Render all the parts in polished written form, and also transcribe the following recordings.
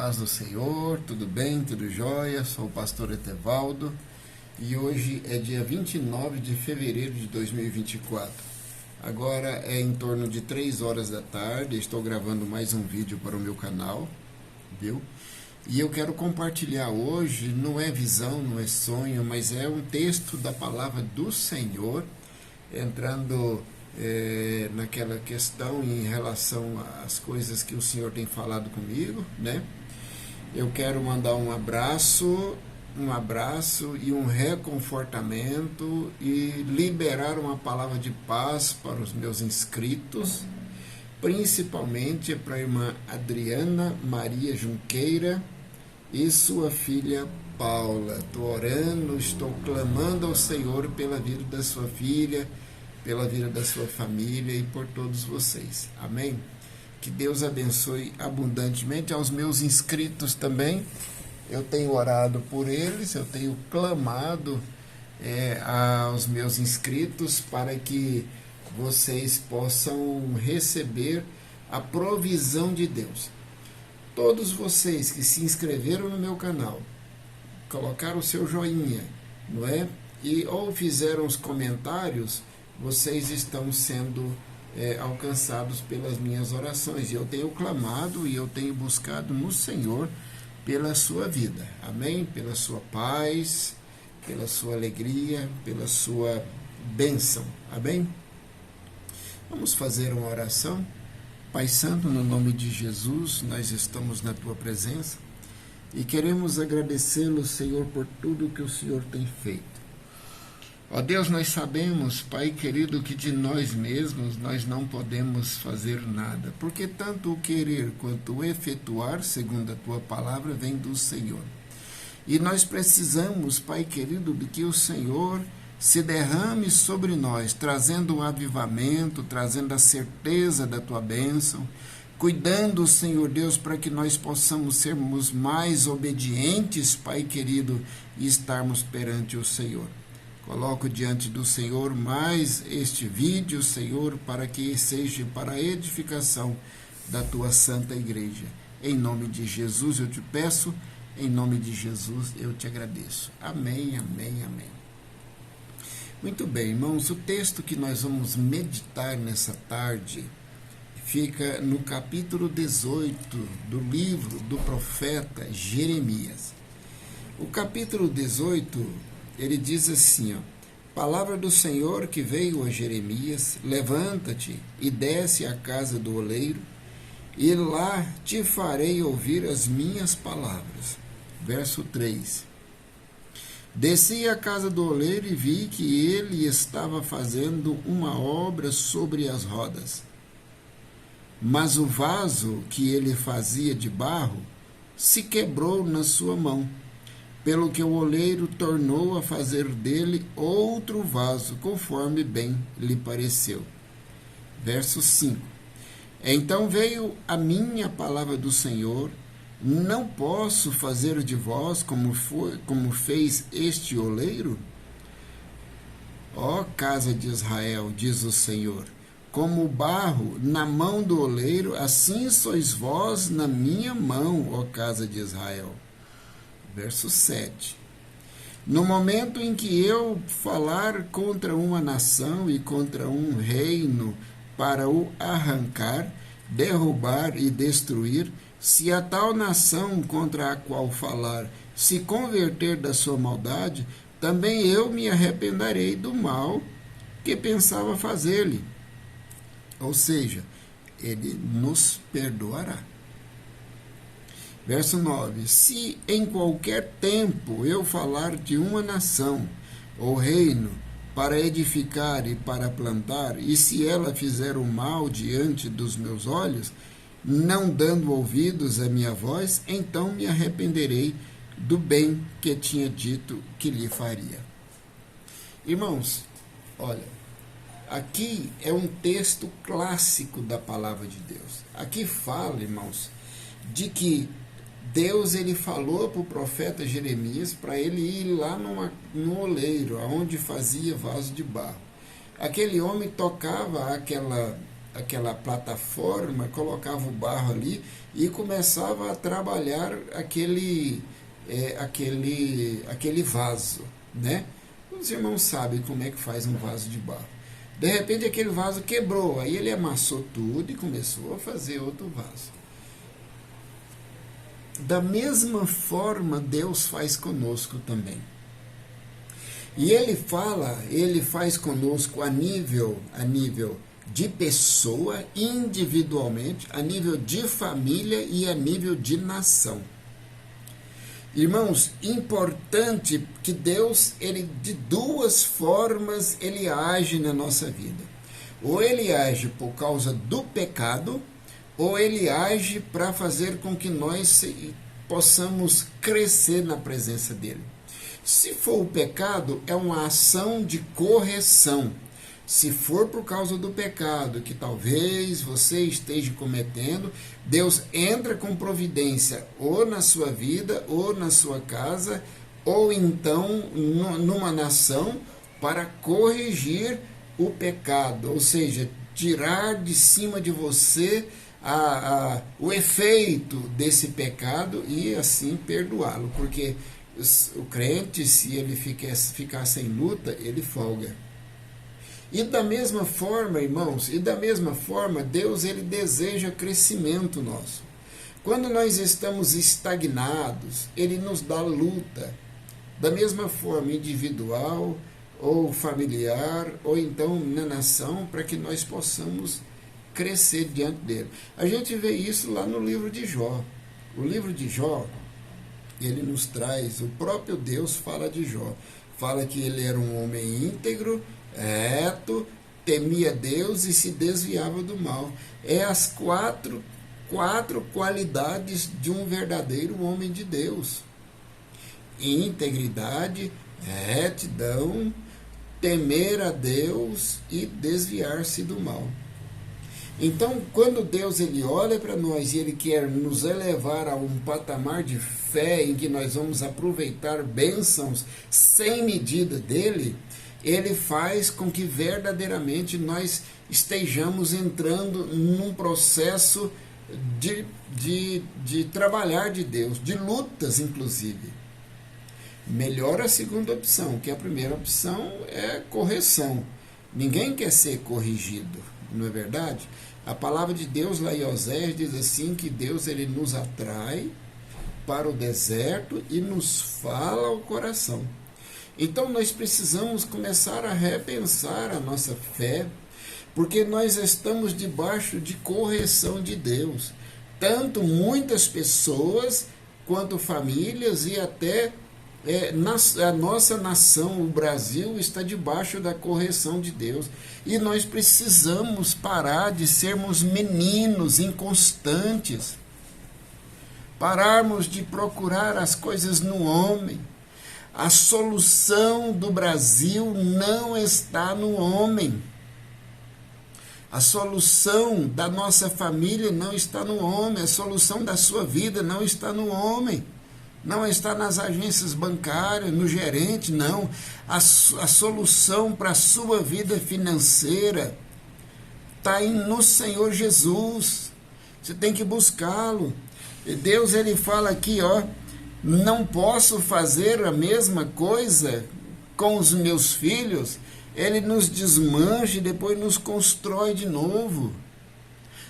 paz do Senhor, tudo bem, tudo jóia? Sou o pastor Etevaldo e hoje é dia 29 de fevereiro de 2024. Agora é em torno de 3 horas da tarde, estou gravando mais um vídeo para o meu canal, viu? E eu quero compartilhar hoje, não é visão, não é sonho, mas é um texto da palavra do Senhor, entrando naquela questão em relação às coisas que o Senhor tem falado comigo, né? Eu quero mandar um abraço e um reconfortamento e liberar uma palavra de paz para os meus inscritos, principalmente para a irmã Adriana Maria Junqueira e sua filha Paula. Estou orando, estou clamando ao Senhor pela vida da sua filha, pela vida da sua família e por todos vocês. Amém? Que Deus abençoe abundantemente aos meus inscritos também. Eu tenho orado por eles, eu tenho clamado aos meus inscritos para que vocês possam receber a provisão de Deus. Todos vocês que se inscreveram no meu canal, colocaram o seu joinha, não é? Ou fizeram os comentários, vocês estão sendo alcançados pelas minhas orações. E eu tenho clamado e eu tenho buscado no Senhor pela sua vida. Amém? Pela sua paz, pela sua alegria, pela sua bênção. Amém? Vamos fazer uma oração. Pai Santo, no nome de Jesus, nós estamos na Tua presença e queremos agradecê-lo, Senhor, por tudo que o Senhor tem feito. Ó Deus, nós sabemos, Pai querido, que de nós mesmos nós não podemos fazer nada, porque tanto o querer quanto o efetuar, segundo a Tua palavra, vem do Senhor. E nós precisamos, Pai querido, de que o Senhor se derrame sobre nós, trazendo um avivamento, trazendo a certeza da Tua bênção, cuidando, Senhor Deus, para que nós possamos sermos mais obedientes, Pai querido, e estarmos perante o Senhor. Coloco diante do Senhor mais este vídeo, Senhor, para que seja para a edificação da Tua Santa Igreja. Em nome de Jesus eu te peço, em nome de Jesus eu te agradeço. Amém, amém, amém. Muito bem, irmãos, o texto que nós vamos meditar nessa tarde fica no capítulo 18 do livro do profeta Jeremias. O capítulo 18, ele diz assim, palavra do Senhor que veio a Jeremias, levanta-te e desce à casa do oleiro, e lá te farei ouvir as minhas palavras. Verso 3. Desci à casa do oleiro e vi que ele estava fazendo uma obra sobre as rodas. Mas o vaso que ele fazia de barro se quebrou na sua mão, pelo que o oleiro tornou a fazer dele outro vaso, conforme bem lhe pareceu. Verso 5. Então veio a minha palavra do Senhor: não posso fazer de vós como fez este oleiro? Ó casa de Israel, diz o Senhor, como o barro na mão do oleiro, assim sois vós na minha mão, ó casa de Israel. Verso 7. No momento em que eu falar contra uma nação e contra um reino para o arrancar, derrubar e destruir, se a tal nação contra a qual falar se converter da sua maldade, também eu me arrependerei do mal que pensava fazer-lhe. Ou seja, ele nos perdoará. Verso 9. Se em qualquer tempo eu falar de uma nação ou reino para edificar e para plantar, e se ela fizer o mal diante dos meus olhos, não dando ouvidos à minha voz, então me arrependerei do bem que tinha dito que lhe faria. Irmãos, olha, aqui é um texto clássico da palavra de Deus. Aqui fala, irmãos, de que Deus ele falou para o profeta Jeremias para ele ir lá no oleiro, onde fazia vaso de barro. Aquele homem tocava aquela plataforma, colocava o barro ali e começava a trabalhar aquele vaso, né? Os irmãos sabem como é que faz um vaso de barro. De repente aquele vaso quebrou, aí ele amassou tudo e começou a fazer outro vaso. Da mesma forma Deus faz conosco também. E ele faz conosco a nível de pessoa, individualmente, a nível de família e a nível de nação. Irmãos, importante que Deus, ele de duas formas ele age na nossa vida. Ou ele age por causa do pecado, ou ele age para fazer com que nós possamos crescer na presença dele. Se for o pecado, é uma ação de correção. Se for por causa do pecado que talvez você esteja cometendo, Deus entra com providência ou na sua vida, ou na sua casa, ou então numa nação, para corrigir o pecado, ou seja, tirar de cima de você o efeito desse pecado e assim perdoá-lo, porque o crente, se ele ficar sem luta, ele folga. E da mesma forma, irmãos, Deus ele deseja crescimento nosso. Quando nós estamos estagnados, ele nos dá luta. Da mesma forma, individual, ou familiar, ou então na nação, para que nós possamos crescer diante dele. A gente vê isso lá no livro de Jó. O livro de Jó, ele nos traz, o próprio Deus fala de Jó. Fala que ele era um homem íntegro, reto, temia Deus e se desviava do mal. É as quatro qualidades de um verdadeiro homem de Deus: integridade, retidão, temer a Deus e desviar-se do mal. Então, quando Deus ele olha para nós e ele quer nos elevar a um patamar de fé em que nós vamos aproveitar bênçãos sem medida dele, ele faz com que verdadeiramente nós estejamos entrando num processo de trabalhar de Deus, de lutas inclusive. Melhor a segunda opção, que a primeira opção é correção. Ninguém quer ser corrigido, não é verdade? A palavra de Deus lá em Oséias diz assim que Deus ele nos atrai para o deserto e nos fala ao coração. Então nós precisamos começar a repensar a nossa fé, porque nós estamos debaixo de correção de Deus. Tanto muitas pessoas, quanto famílias e até a nossa nação, o Brasil, está debaixo da correção de Deus. E nós precisamos parar de sermos meninos inconstantes, pararmos de procurar as coisas no homem. A solução do Brasil não está no homem. A solução da nossa família não está no homem. A solução da sua vida não está no homem. Não está nas agências bancárias, no gerente, não. A solução para a sua vida financeira está no Senhor Jesus. Você tem que buscá-lo. E Deus ele fala aqui, não posso fazer a mesma coisa com os meus filhos. Ele nos desmancha e depois nos constrói de novo.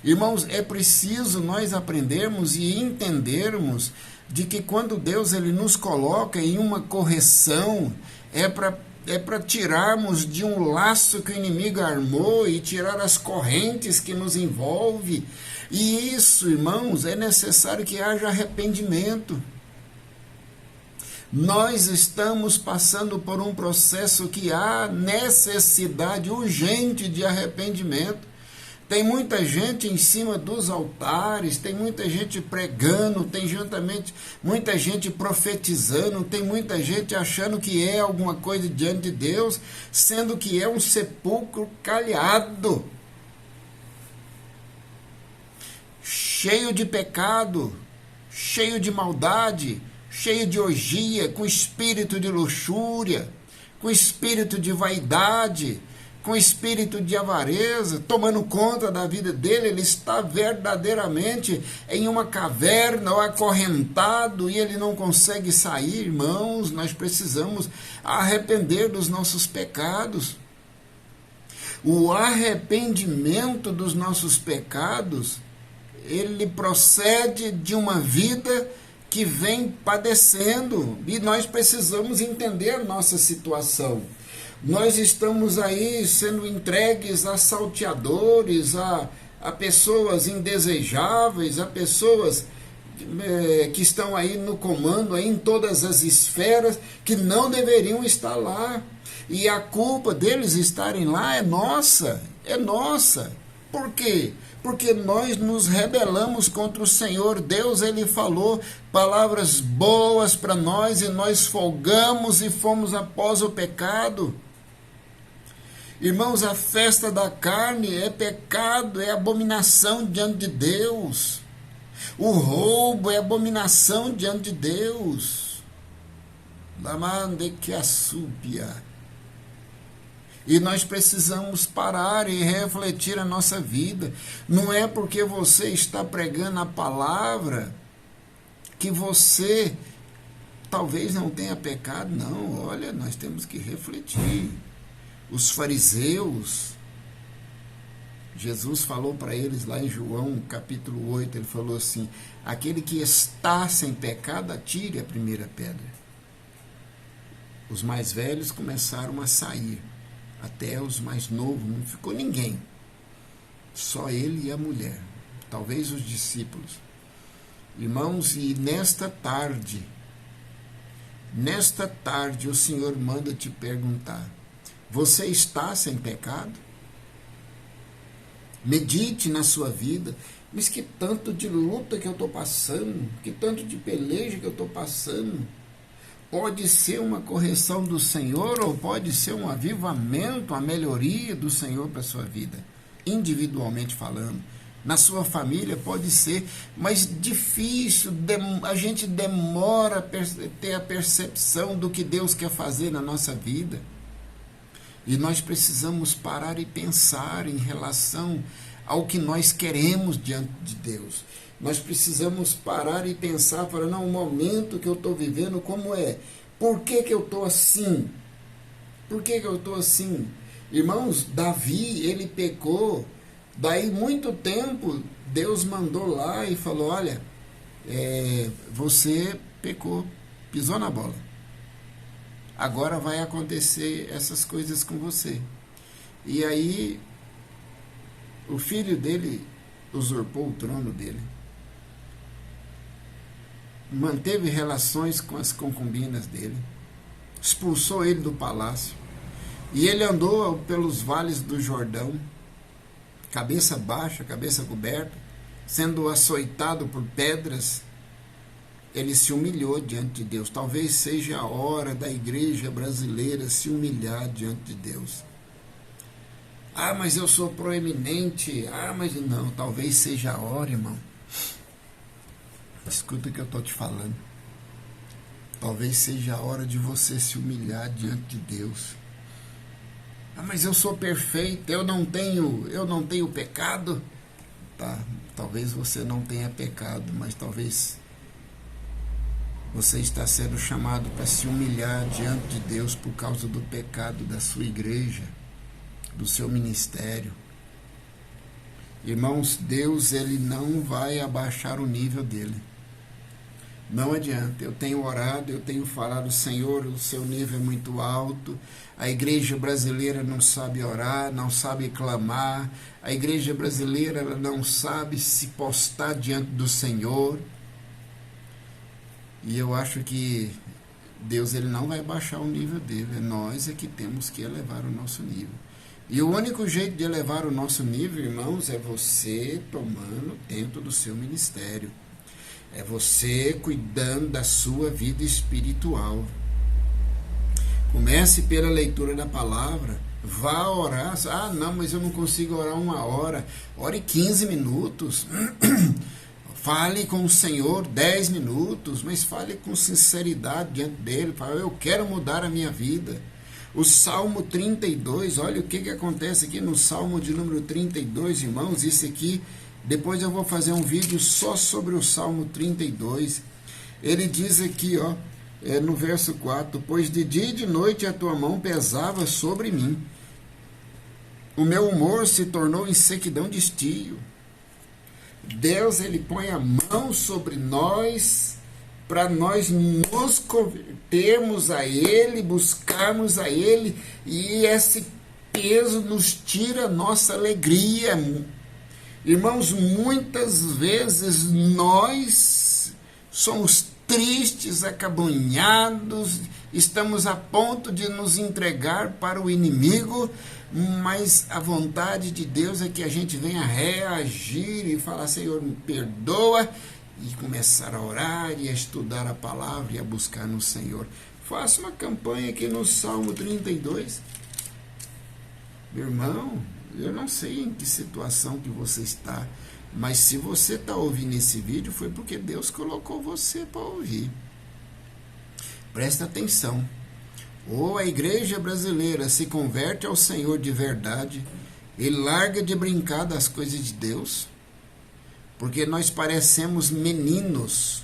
Irmãos, é preciso nós aprendermos e entendermos de que quando Deus ele nos coloca em uma correção, é para tirarmos de um laço que o inimigo armou e tirar as correntes que nos envolvem. E isso, irmãos, é necessário que haja arrependimento. Nós estamos passando por um processo que há necessidade urgente de arrependimento. Tem muita gente em cima dos altares, tem muita gente pregando, tem muita gente profetizando, tem muita gente achando que é alguma coisa diante de Deus, sendo que é um sepulcro calhado, cheio de pecado, cheio de maldade, cheio de orgia, com espírito de luxúria, com espírito de vaidade, com espírito de avareza, tomando conta da vida dele. Ele está verdadeiramente em uma caverna ou acorrentado e ele não consegue sair. Irmãos, nós precisamos arrepender dos nossos pecados. O arrependimento dos nossos pecados, ele procede de uma vida que vem padecendo, e nós precisamos entender a nossa situação. Nós estamos aí sendo entregues a salteadores, a pessoas indesejáveis, a pessoas que estão aí no comando, aí em todas as esferas, que não deveriam estar lá. E a culpa deles estarem lá é nossa, é nossa. Por quê? Porque nós nos rebelamos contra o Senhor. Deus, ele falou palavras boas para nós e nós folgamos e fomos após o pecado. Irmãos, a festa da carne é pecado, é abominação diante de Deus. O roubo é abominação diante de Deus. Lamande que assúbia. E nós precisamos parar e refletir a nossa vida. Não é porque você está pregando a palavra que você talvez não tenha pecado. Não, olha, nós temos que refletir. Os fariseus, Jesus falou para eles lá em João capítulo 8, ele falou assim: aquele que está sem pecado, atire a primeira pedra. Os mais velhos começaram a sair. Até os mais novos, não ficou ninguém. Só ele e a mulher. Talvez os discípulos. Irmãos, e nesta tarde o Senhor manda te perguntar: você está sem pecado? Medite na sua vida. Mas que tanto de luta que eu estou passando, que tanto de peleja que eu estou passando. Pode ser uma correção do Senhor ou pode ser um avivamento, uma melhoria do Senhor para a sua vida, individualmente falando. Na sua família pode ser, mas difícil, a gente demora a ter a percepção do que Deus quer fazer na nossa vida. E nós precisamos parar e pensar em relação ao que nós queremos diante de Deus. Nós precisamos parar e pensar, falar, não, o momento que eu estou vivendo, como é? Por que eu estou assim? Por que eu estou assim? Irmãos, Davi, ele pecou, daí muito tempo, Deus mandou lá e falou, olha, você pecou, pisou na bola. Agora vai acontecer essas coisas com você. E aí, o filho dele usurpou o trono dele. Manteve relações com as concubinas dele, expulsou ele do palácio, e ele andou pelos vales do Jordão, cabeça baixa, cabeça coberta, sendo açoitado por pedras. Ele se humilhou diante de Deus. Talvez seja a hora da igreja brasileira se humilhar diante de Deus. Ah, mas eu sou proeminente. Ah, mas não, talvez seja a hora, irmão. Escuta o que eu estou te falando. Talvez seja a hora de você se humilhar diante de Deus. Ah, mas eu sou perfeito, eu não tenho pecado. Tá, talvez você não tenha pecado, mas talvez você está sendo chamado para se humilhar diante de Deus por causa do pecado da sua igreja, do seu ministério. Irmãos, Deus, ele não vai abaixar o nível dele. Não adianta, eu tenho orado, eu tenho falado, Senhor, o seu nível é muito alto, a igreja brasileira não sabe orar, não sabe clamar, a igreja brasileira ela não sabe se postar diante do Senhor. E eu acho que Deus ele não vai baixar o nível dele, nós é que temos que elevar o nosso nível. E o único jeito de elevar o nosso nível, irmãos, é você tomando tempo do seu ministério. É você cuidando da sua vida espiritual. Comece pela leitura da palavra. Vá orar. Ah, não, mas eu não consigo orar 1 hora. Ore 15 minutos. Fale com o Senhor 10 minutos, mas fale com sinceridade diante dele. Fale, eu quero mudar a minha vida. O Salmo 32, olha o que acontece aqui no Salmo de número 32, irmãos. Isso aqui, depois eu vou fazer um vídeo só sobre o Salmo 32. Ele diz aqui, ó, no verso 4, pois de dia e de noite a tua mão pesava sobre mim. O meu humor se tornou em sequidão de estio. Deus, ele põe a mão sobre nós para nós nos convertermos a Ele, buscarmos a Ele, e esse peso nos tira a nossa alegria. Irmãos, muitas vezes nós somos tristes, acabrunhados, estamos a ponto de nos entregar para o inimigo, mas a vontade de Deus é que a gente venha reagir e falar: Senhor, me perdoa, e começar a orar e a estudar a palavra e a buscar no Senhor. Faça uma campanha aqui no Salmo 32. Meu irmão, eu não sei em que situação que você está, mas se você está ouvindo esse vídeo, foi porque Deus colocou você para ouvir. Presta atenção. Ou a igreja brasileira se converte ao Senhor de verdade e larga de brincar das coisas de Deus, porque nós parecemos meninos,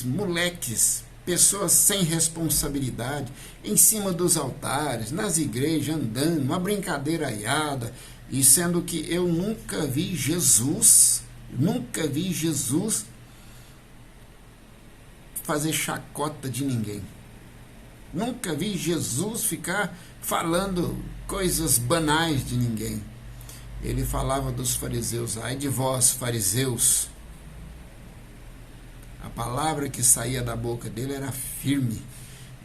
moleques, pessoas sem responsabilidade, em cima dos altares, nas igrejas, andando, uma brincadeira aiada, e sendo que eu nunca vi Jesus fazer chacota de ninguém. Nunca vi Jesus ficar falando coisas banais de ninguém. Ele falava dos fariseus: ai de vós, fariseus. A palavra que saía da boca dele era firme.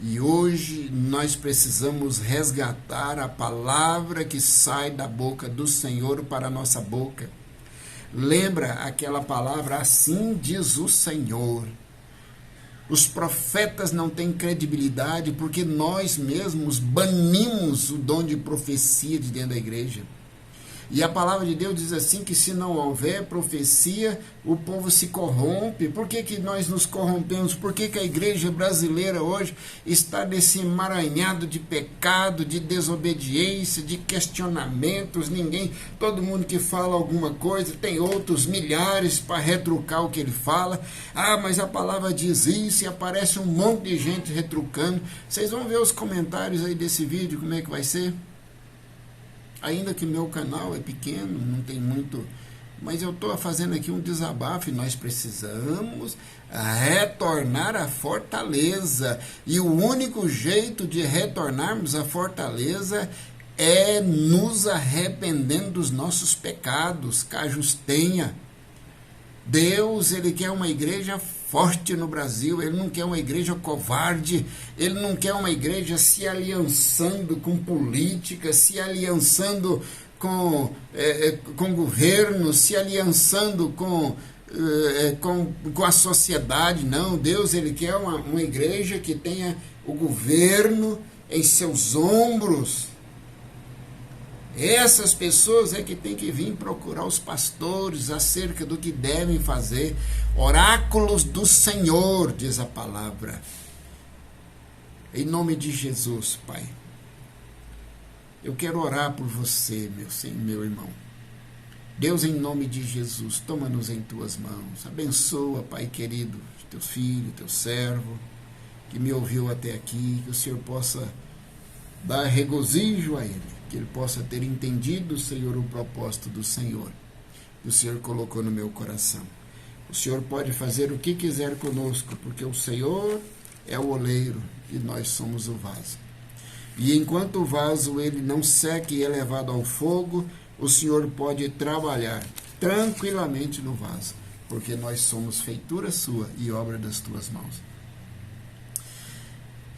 E hoje nós precisamos resgatar a palavra que sai da boca do Senhor para a nossa boca. Lembra aquela palavra: assim diz o Senhor. Os profetas não têm credibilidade porque nós mesmos banimos o dom de profecia de dentro da igreja. E a palavra de Deus diz assim, que se não houver profecia, o povo se corrompe. Por que nós nos corrompemos? Por que a igreja brasileira hoje está nesse emaranhado de pecado, de desobediência, de questionamentos? Todo mundo que fala alguma coisa, tem outros milhares para retrucar o que ele fala. Ah, mas a palavra diz isso, e aparece um monte de gente retrucando. Vocês vão ver os comentários aí desse vídeo, como é que vai ser? Ainda que meu canal é pequeno, não tem muito, mas eu estou fazendo aqui um desabafo, e nós precisamos retornar à fortaleza. E o único jeito de retornarmos à fortaleza é nos arrependendo dos nossos pecados, cajos tenha. Deus, ele quer uma igreja forte no Brasil, ele não quer uma igreja covarde, ele não quer uma igreja se aliançando com política, se aliançando com governo, se aliançando com a sociedade. Não, Deus, ele quer uma igreja que tenha o governo em seus ombros. Essas pessoas é que tem que vir procurar os pastores acerca do que devem fazer. Oráculos do Senhor, diz a palavra. Em nome de Jesus, Pai, eu quero orar por você, meu irmão. Deus, em nome de Jesus, toma-nos em tuas mãos. Abençoa, Pai querido, teu filho, teu servo, que me ouviu até aqui, que o Senhor possa dar regozijo a ele, que ele possa ter entendido, Senhor, o propósito do Senhor, que o Senhor colocou no meu coração. O Senhor pode fazer o que quiser conosco, porque o Senhor é o oleiro e nós somos o vaso. E enquanto o vaso ele não seca e é levado ao fogo, o Senhor pode trabalhar tranquilamente no vaso, porque nós somos feitura sua e obra das tuas mãos.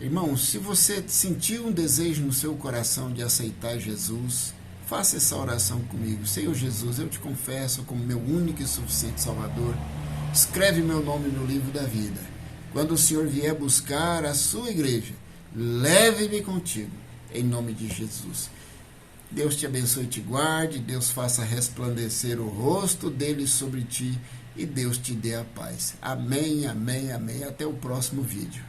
Irmão, se você sentiu um desejo no seu coração de aceitar Jesus, faça essa oração comigo. Senhor Jesus, eu te confesso como meu único e suficiente Salvador. Escreve meu nome no livro da vida. Quando o Senhor vier buscar a sua igreja, leve-me contigo, em nome de Jesus. Deus te abençoe e te guarde, Deus faça resplandecer o rosto dele sobre ti e Deus te dê a paz. Amém, amém, amém. Até o próximo vídeo.